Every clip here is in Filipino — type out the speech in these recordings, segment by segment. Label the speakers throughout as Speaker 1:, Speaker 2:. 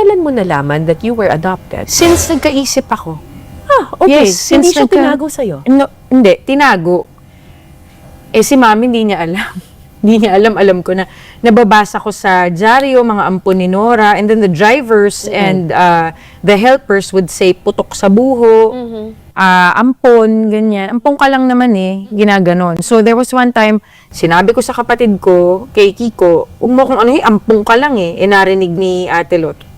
Speaker 1: kailan mo nalaman that you were adopted?
Speaker 2: Since nagkaisip ako.
Speaker 1: Okay.
Speaker 2: Yes,
Speaker 1: Hindi
Speaker 2: since
Speaker 1: siya tinago sa'yo?
Speaker 2: No, hindi, tinago. Si mami hindi niya alam. Hindi niya alam. Alam ko na nababasa ko sa dyaryo, mga ampon ni Nora, and then the drivers and the helpers would say, putok sa buho, ampon, ganyan. Ampon ka lang naman ginaganon. So there was one time, sinabi ko sa kapatid ko, kay Kiko, mo kung ano ampon ka lang narinig ni Ate Lot.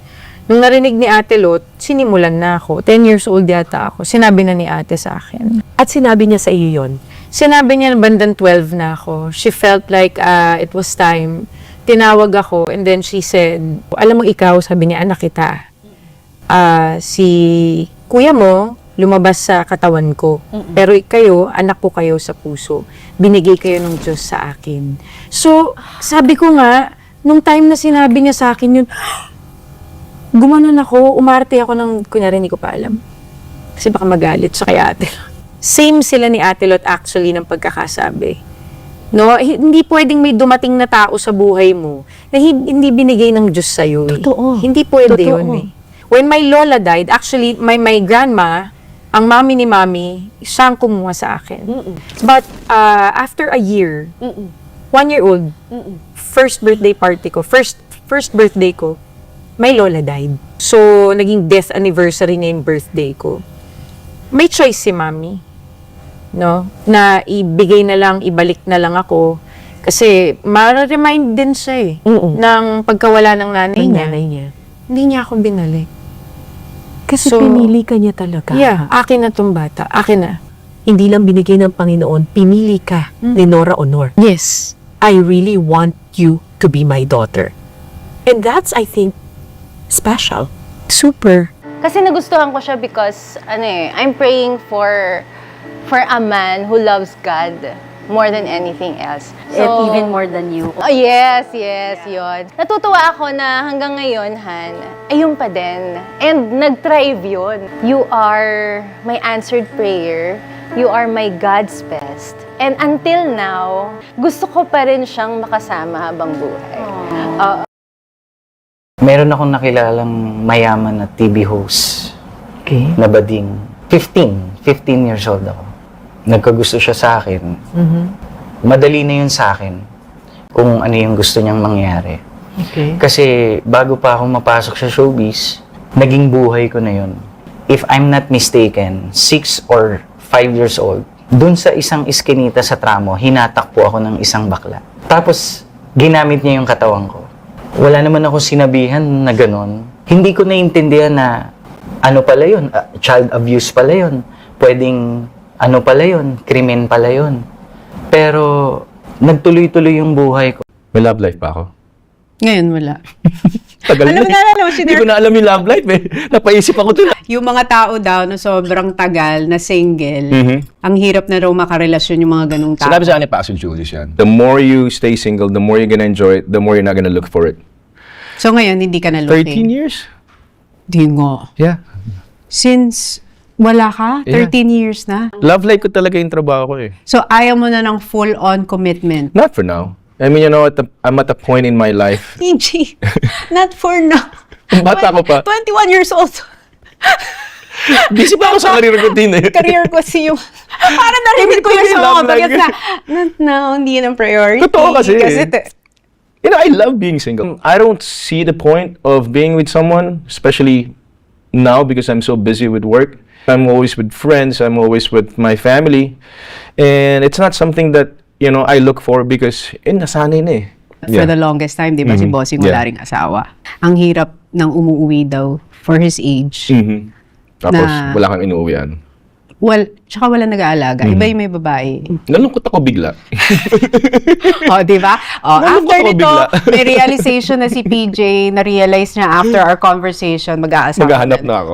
Speaker 2: Nung narinig ni Ate Lot, sinimulan na ako. 10 years old yata ako. Sinabi na ni Ate sa akin.
Speaker 1: At sinabi niya sa iyo yun?
Speaker 2: Sinabi niya bandang 12 na ako. She felt like it was time. Tinawag ako and then she said, alam mo ikaw, sabi niya, anak kita. Si kuya mo, lumabas sa katawan ko. Pero kayo, anak ko kayo sa puso. Binigay kayo ng Diyos sa akin. So, sabi ko nga, nung time na sinabi niya sa akin yun, gumanon ako, umarte ako ng, kunyari hindi ko pa alam. Kasi baka magalit siya kay ate. Same sila ni Ate Lot actually ng pagkakasabi. No, hindi pwedeng may dumating na tao sa buhay mo na hindi binigay ng Diyos sa'yo.
Speaker 1: Totoo.
Speaker 2: Hindi pwede
Speaker 1: Totoo.
Speaker 2: yun When my lola died, actually, my grandma, ang mami ni mami, siyang kumuha sa akin. But after a year, 1 year old, first birthday party ko, first birthday ko, my lola died. So, naging death anniversary na yung birthday ko. May choice si mami. No? Na ibigay na lang, ibalik na lang ako. Kasi, ma-remind din siya ng pagkawala ng nanay niya. Hindi niya ako binalik.
Speaker 1: Kasi
Speaker 2: So,
Speaker 1: pinili ka niya talaga.
Speaker 2: Yeah, akin na tong bata. Akin na.
Speaker 1: Hindi lang binigay ng Panginoon, pinili ka ni Nora Honor.
Speaker 2: Yes.
Speaker 1: I really want you to be my daughter. And that's, I think, special.
Speaker 2: Super.
Speaker 3: Kasi nagustuhan ko siya because, I'm praying for a man who loves God more than anything else.
Speaker 4: And even more than you.
Speaker 3: Oh, yes, yun. Natutuwa ako na hanggang ngayon, Han, ayun pa din. And nag-thrive yun. You are my answered prayer. You are my God's best. And until now, gusto ko pa rin siyang makasama habang buhay.
Speaker 5: Meron akong nakilalang mayaman na TV host.
Speaker 1: Okay.
Speaker 5: Na bading. 15 years old ako. Nagkagusto siya sa akin. Madali na yun sa akin kung ano yung gusto niyang mangyari.
Speaker 1: Okay.
Speaker 5: Kasi bago pa ako mapasok sa showbiz, naging buhay ko na yun. If I'm not mistaken, 6 or 5 years old, dun sa isang iskinita sa tramo, hinatakpo ako ng isang bakla. Tapos, ginamit niya yung katawan ko. Wala naman ako sinabihan na gano'n. Hindi ko naiintindihan na ano pala yun, child abuse pala yun. Pwedeng ano pala yun, krimen pala yun. Pero, nagtuloy-tuloy yung buhay ko.
Speaker 6: May love life pa ako.
Speaker 7: Ngayon, wala.
Speaker 6: Tagal
Speaker 7: Alam mo
Speaker 6: na.
Speaker 7: na,
Speaker 6: Hindi ko na alam yung love life Napaisip ako dun.
Speaker 7: yung mga tao daw na sobrang tagal na single, ang hirap na raw makarelasyon yung mga ganung tao.
Speaker 6: Sinabi sa akin ni Pastor Julius yan. The more you stay single, the more you're gonna enjoy it, the more you're not gonna look for it.
Speaker 7: So ngayon, hindi ka na
Speaker 6: 13
Speaker 7: looking?
Speaker 6: years?
Speaker 7: Di nga.
Speaker 6: Yeah.
Speaker 7: Since wala ka?
Speaker 6: Yeah.
Speaker 7: 13 years na?
Speaker 6: Love life ko talaga yung trabaho ko
Speaker 7: So ayaw mo na ng full-on commitment?
Speaker 6: Not for now. I mean, you know, I'm at a point in my life.
Speaker 7: PG, not for now.
Speaker 6: Bata ko pa.
Speaker 7: 21 years old.
Speaker 6: Busy pa ako sa career ko din
Speaker 7: Career ko si yung... Para narinig ko yung sa mga
Speaker 6: Love
Speaker 7: bagay
Speaker 6: life.
Speaker 7: na, no, hindi yan ang priority.
Speaker 6: Totoo kasi.
Speaker 7: Kasi
Speaker 6: You know, I love being single. I don't see the point of being with someone, especially now because I'm so busy with work. I'm always with friends. I'm always with my family. And it's not something that, you know, I look for because, nasanay na
Speaker 7: for the longest time, di ba, si Bossing wala ring asawa. Ang hirap ng umuwi daw for his age.
Speaker 6: Tapos,
Speaker 7: Na-
Speaker 6: wala kang inuuwian.
Speaker 7: Tsaka wala nag-aalaga. Iba yung may babae.
Speaker 6: Nalungkot ako bigla.
Speaker 7: Di ba?
Speaker 6: Nalungkot
Speaker 7: After
Speaker 6: ako
Speaker 7: nito,
Speaker 6: bigla.
Speaker 7: may realization na si PJ, na-realize niya after our conversation, mag-aasawa
Speaker 6: Maghahanap na ako.